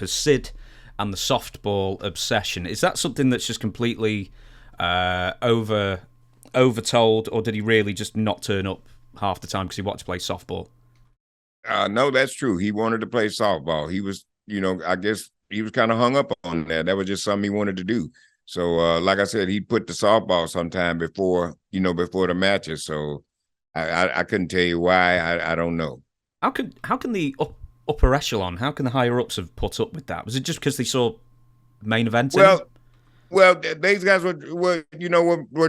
as Sid and the softball obsession. Is that something that's just completely overtold, or did he really just not turn up half the time because he wanted to play softball? No, that's true. He wanted to play softball. He was, I guess he was kind of hung up on that. That was just something he wanted to do. So, like I said, he put the softball sometime before the matches. So, I couldn't tell you why. I don't know. How can the upper echelon, how can the higher ups have put up with that? Was it just because they saw main event in him? Well, these guys were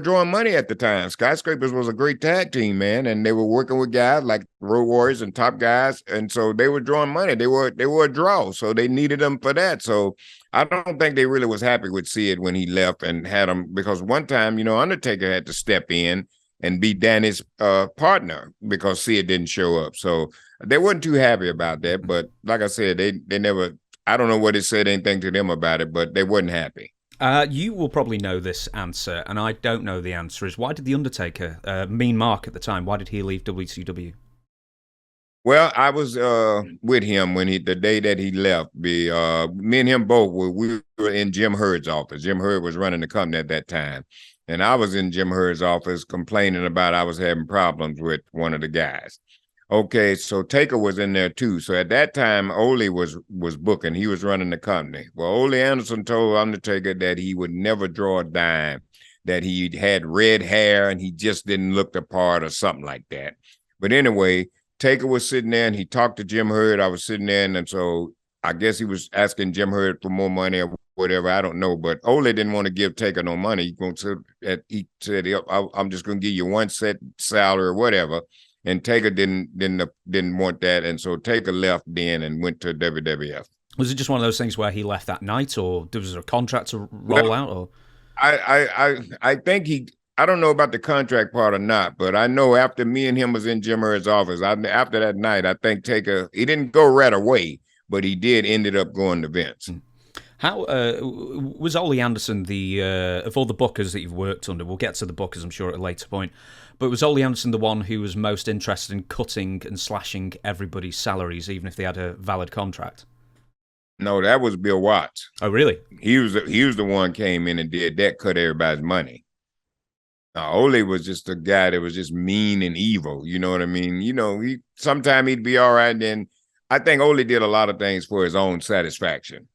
drawing money at the time. Skyscrapers was a great tag team, man, and they were working with guys like Road Warriors and top guys, and so they were drawing money. They were a draw, so they needed them for that. So I don't think they really was happy with Sid when he left and had him, because one time, Undertaker had to step in and be Danny's partner because Sid didn't show up. So they weren't too happy about that. But like I said, they never. I don't know what it said anything to them about it, but they weren't happy. You will probably know this answer, and I don't know the answer. Is why did the Undertaker, Mean Mark at the time, why did he leave WCW? Well, I was with him when the day that he left. Me and him both we were in Jim Hurd's office. Jim Hurd was running the company at that time, and I was in Jim Hurd's office complaining about I was having problems with one of the guys. Okay, so Taker was in there too. So at that time, Ole was booking. He was running the company. Well, Ole Anderson told Undertaker that he would never draw a dime, that he had red hair and he just didn't look the part or something like that. But anyway, Taker was sitting there and he talked to Jim Herd. I was sitting there, and so I guess he was asking Jim Herd for more money or whatever. I don't know. But Ole didn't want to give Taker no money. He said, I'm just going to give you one set salary or whatever. And Taker didn't want that, and so Taker left then and went to WWF. Was it just one of those things where he left that night, or was there a contract to roll out? Or I think I don't know about the contract part or not, but I know after me and him was in Jim Herd's office, after that night, I think Taker, he didn't go right away, but he ended up going to Vince. How was Ole Anderson of all the bookers that you've worked under? We'll get to the bookers, I'm sure, at a later point. But was Ole Anderson the one who was most interested in cutting and slashing everybody's salaries, even if they had a valid contract? No, that was Bill Watts. Oh, really? He was the one came in and did that, cut everybody's money. Ole was just a guy that was just mean and evil. You know what I mean? Sometimes he'd be all right. Then I think Ole did a lot of things for his own satisfaction.